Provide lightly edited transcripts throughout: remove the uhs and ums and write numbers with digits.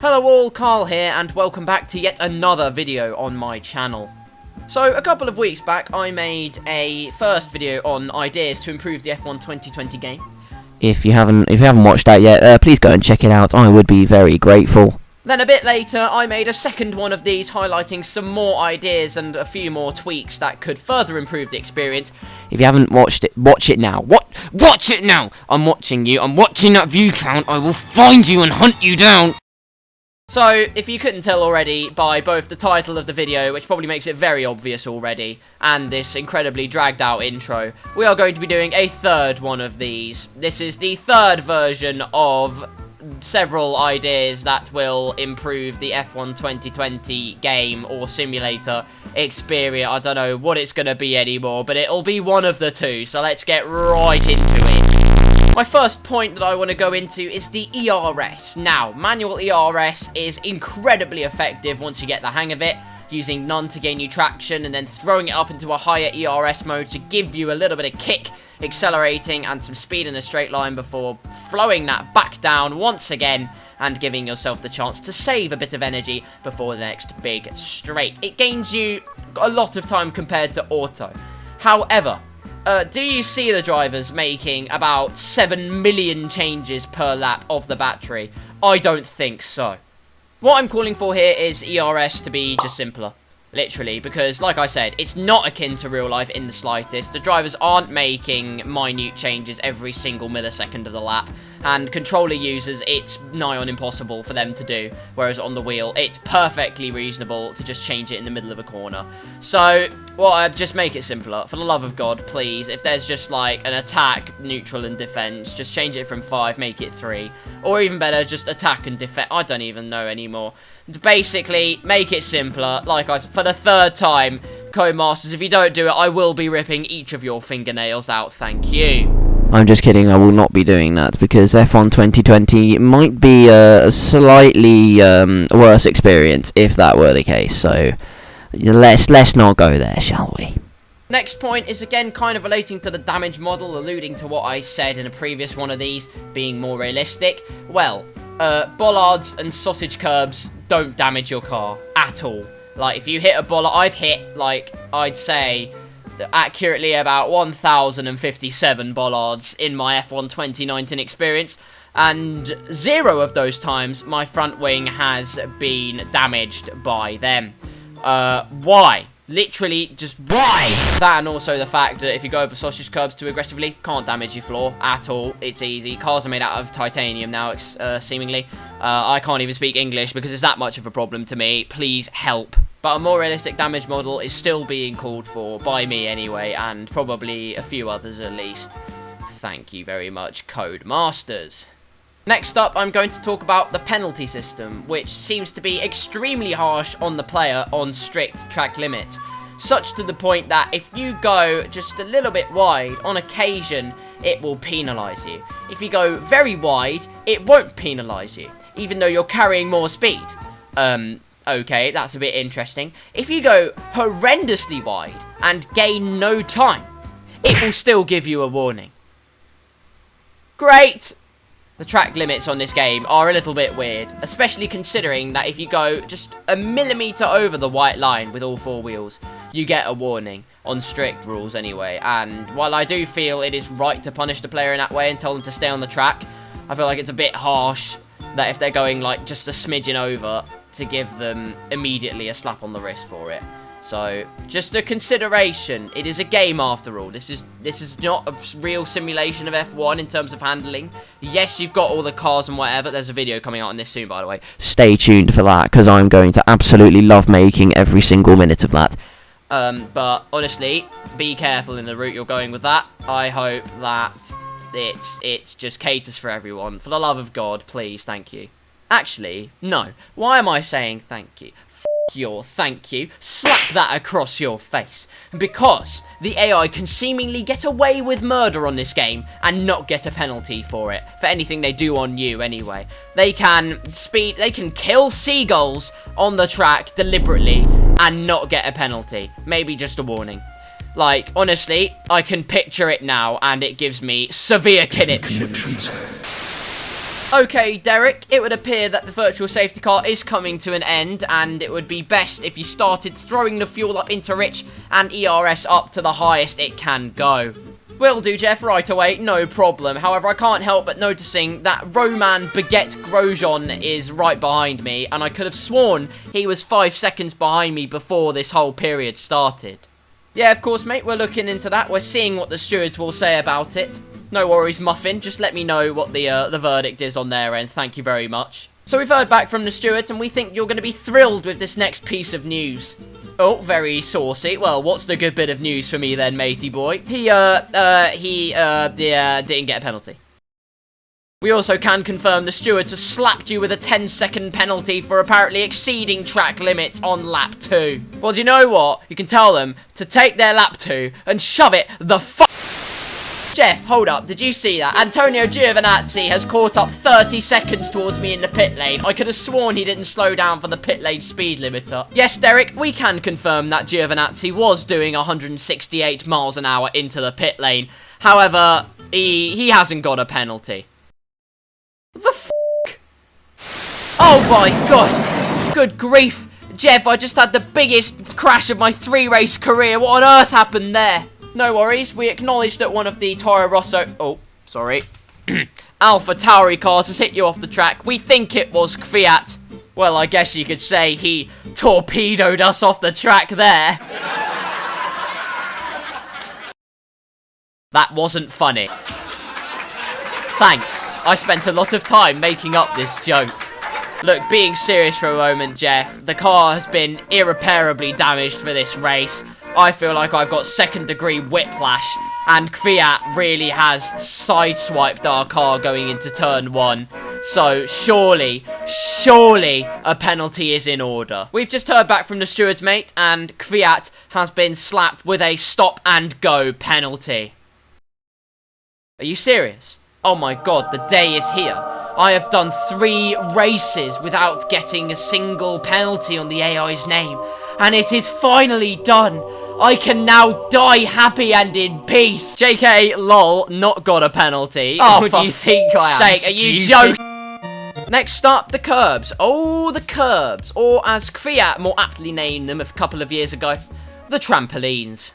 Hello all, Karl here, and welcome back to yet another video on my channel. So, a couple of weeks back, I made a first video on ideas to improve the F1 2020 game. If you haven't watched that yet, please go and check it out. I would be very grateful. Then a bit later, I made a second one of these highlighting some more ideas and a few more tweaks that could further improve the experience. If you haven't watched it, watch it now. Watch it now! I'm watching you. I'm watching that view count. I will find you and hunt you down. So, if you couldn't tell already by both the title of the video, which probably makes it very obvious already, and this incredibly dragged out intro, we are going to be doing a third one of these. This is the third version of several ideas that will improve the F1 2020 game or simulator experience. I don't know what it's going to be anymore, but it'll be one of the two, so let's get right into it. My first point that I want to go into is the ERS. Now, manual ERS is incredibly effective once you get the hang of it, using none to gain you traction and then throwing it up into a higher ERS mode to give you a little bit of kick, accelerating and some speed in a straight line before flowing that back down once again and giving yourself the chance to save a bit of energy before the next big straight. It gains you a lot of time compared to auto. However, do you see the drivers making about 7 million changes per lap of the battery? I don't think so. What I'm calling for here is ERS to be just simpler. Literally, because, like I said, it's not akin to real life in the slightest. The drivers aren't making minute changes every single millisecond of the lap. And controller users, it's nigh on impossible for them to do. Whereas on the wheel, it's perfectly reasonable to just change it in the middle of a corner. So, well, just make it simpler. For the love of God, please. If there's just like an attack, neutral, and defense, just change it from 5, make it 3. Or even better, just attack and defense. I don't even know anymore. Basically, make it simpler. For the third time, Codemasters, if you don't do it, I will be ripping each of your fingernails out. Thank you. I'm just kidding, I will not be doing that, because F1 2020 might be a slightly worse experience if that were the case, so let's not go there, shall we? Next point is again kind of relating to the damage model, alluding to what I said in a previous one of these, being more realistic. Well, bollards and sausage curbs don't damage your car at all. Like, if you hit a bollard, I've hit, like, I'd say accurately about 1,057 bollards in my F1 2019 experience, and 0 of those times my front wing has been damaged by them. Why? Literally, just why? That, and also the fact that if you go over sausage curbs too aggressively, can't damage your floor at all. It's easy. Cars are made out of titanium now, seemingly. I can't even speak English because it's that much of a problem to me. Please help. But a more realistic damage model is still being called for, by me anyway, and probably a few others at least. Thank you very much, Codemasters. Next up, I'm going to talk about the penalty system, which seems to be extremely harsh on the player on strict track limits. Such to the point that if you go just a little bit wide, on occasion, it will penalise you. If you go very wide, it won't penalise you, even though you're carrying more speed. Okay, that's a bit interesting. If you go horrendously wide and gain no time, it will still give you a warning. Great! The track limits on this game are a little bit weird, especially considering that if you go just a millimetre over the white line with all 4 wheels, you get a warning, on strict rules anyway. And while I do feel it is right to punish the player in that way and tell them to stay on the track, I feel like it's a bit harsh that if they're going like just a smidgen over, to give them immediately a slap on the wrist for it. So, just a consideration. It is a game after all. This is not a real simulation of F1 in terms of handling. Yes, you've got all the cars and whatever. There's a video coming out on this soon, by the way. Stay tuned for that, because I'm going to absolutely love making every single minute of that. But honestly, be careful in the route you're going with that. I hope that it's just caters for everyone. For the love of God, please, thank you. Actually, no. Why am I saying thank you? Your thank you, slap that across your face. Because the AI can seemingly get away with murder on this game and not get a penalty for it. For anything they do on you anyway. They can kill seagulls on the track deliberately and not get a penalty. Maybe just a warning. Like, honestly, I can picture it now and it gives me severe conniptions. Okay, Derek, it would appear that the virtual safety car is coming to an end, and it would be best if you started throwing the fuel up into rich and ERS up to the highest it can go. Will do, Jeff, right away, no problem. However, I can't help but noticing that Roman Baguette Grosjean is right behind me, and I could have sworn he was 5 seconds behind me before this whole period started. Yeah, of course, mate, we're looking into that. We're seeing what the stewards will say about it. No worries, Muffin, just let me know what the verdict is on their end, thank you very much. So we've heard back from the stewards, and we think you're going to be thrilled with this next piece of news. Oh, very saucy. Well, what's the good bit of news for me then, matey boy? He didn't get a penalty. We also can confirm the stewards have slapped you with a 10-second penalty for apparently exceeding track limits on lap 2. Well, do you know what? You can tell them to take their lap 2 and shove it the Jeff, hold up, did you see that? Antonio Giovinazzi has caught up 30 seconds towards me in the pit lane. I could have sworn he didn't slow down for the pit lane speed limiter. Yes, Derek, we can confirm that Giovinazzi was doing 168 miles an hour into the pit lane. However, he hasn't got a penalty. The f***? Oh my god! Good grief! Jeff, I just had the biggest crash of my 3-race career. What on earth happened there? No worries, we acknowledge that one of the Toro Rosso... Oh, sorry. Alpha Tauri cars has hit you off the track. We think it was Fiat. Well, I guess you could say he torpedoed us off the track there. That wasn't funny. Thanks. I spent a lot of time making up this joke. Look, being serious for a moment, Jeff, the car has been irreparably damaged for this race. I feel like I've got second-degree whiplash, and Fiat really has sideswiped our car going into turn 1. So, surely, a penalty is in order. We've just heard back from the stewards, mate, and Fiat has been slapped with a stop-and-go penalty. Are you serious? Oh my god, the day is here. I have done 3 races without getting a single penalty on the AI's name, and it is finally done. I can now die happy and in peace. JK, lol, not got a penalty. Oh, what do you think I am? Sake, are you joking? Next up, the curbs. Oh, the curbs. Or as Fiat more aptly named them a couple of years ago, the trampolines.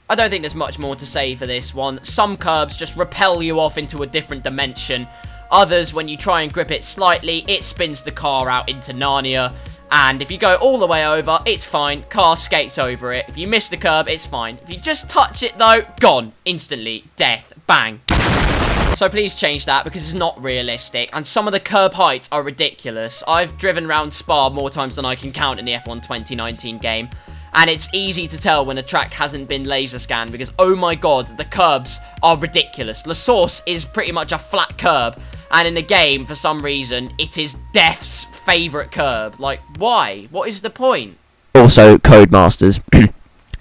I don't think there's much more to say for this one. Some curbs just repel you off into a different dimension. Others, when you try and grip it slightly, it spins the car out into Narnia. And if you go all the way over, it's fine. Car skates over it. If you miss the curb, it's fine. If you just touch it, though, gone. Instantly. Death. Bang. So please change that, because it's not realistic. And some of the curb heights are ridiculous. I've driven around Spa more times than I can count in the F1 2019 game. And it's easy to tell when a track hasn't been laser scanned, because, oh my god, the curbs are ridiculous. La Source is pretty much a flat curb. And in the game, for some reason, it is Death's favourite curb. Like, why? What is the point? Also, Codemasters,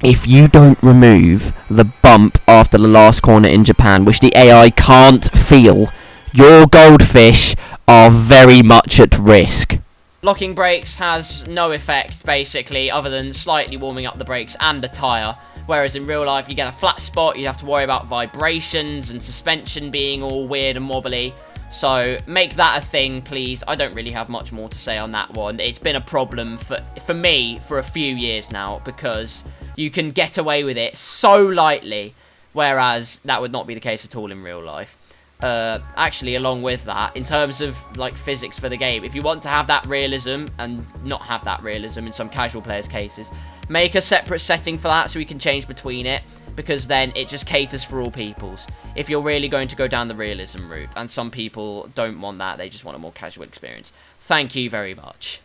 if you don't remove the bump after the last corner in Japan, which the AI can't feel, your goldfish are very much at risk. Locking brakes has no effect, basically, other than slightly warming up the brakes and the tyre. Whereas in real life, you get a flat spot, you have to worry about vibrations and suspension being all weird and wobbly. So, make that a thing, please. I don't really have much more to say on that one. It's been a problem for me for a few years now, because you can get away with it so lightly, whereas that would not be the case at all in real life. Actually, along with that, in terms of, like, physics for the game, if you want to have that realism, and not have that realism in some casual players' cases, make a separate setting for that so we can change between it, because then it just caters for all peoples. If you're really going to go down the realism route, and some people don't want that, they just want a more casual experience. Thank you very much.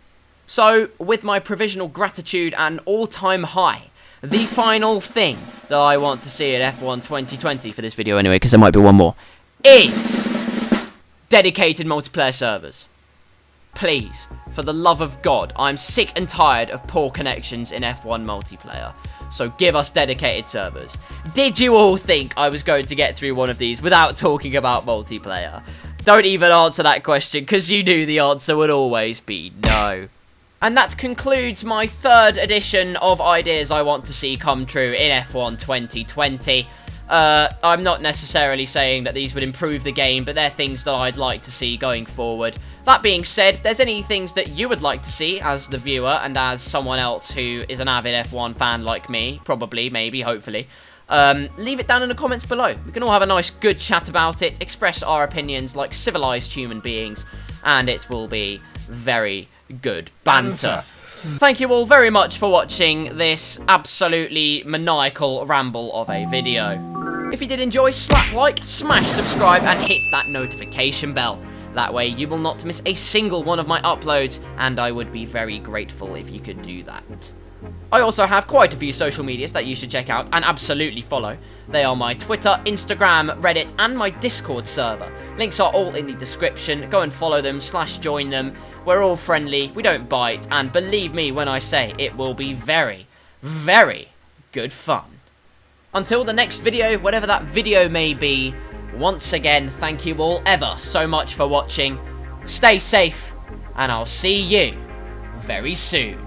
So, with my provisional gratitude and all-time high, the final thing that I want to see at F1 2020 for this video anyway, because there might be one more, is dedicated multiplayer servers. Please, for the love of God, I'm sick and tired of poor connections in F1 multiplayer. So give us dedicated servers. Did you all think I was going to get through one of these without talking about multiplayer? Don't even answer that question, because you knew the answer would always be no. And that concludes my 3rd edition of ideas I want to see come true in F1 2020. I'm not necessarily saying that these would improve the game, but they're things that I'd like to see going forward. That being said, if there's any things that you would like to see as the viewer and as someone else who is an avid F1 fan like me, probably, maybe, hopefully, leave it down in the comments below. We can all have a nice, good chat about it, express our opinions like civilized human beings, and it will be very good banter. Thank you all very much for watching this absolutely maniacal ramble of a video. If you did enjoy, slap like, smash subscribe, and hit that notification bell. That way you will not miss a single one of my uploads, and I would be very grateful if you could do that. I also have quite a few social medias that you should check out and absolutely follow. They are my Twitter, Instagram, Reddit, and my Discord server. Links are all in the description. Go and follow them, /join them. We're all friendly, we don't bite, and believe me when I say it will be very, very good fun. Until the next video, whatever that video may be, once again, thank you all ever so much for watching. Stay safe, and I'll see you very soon.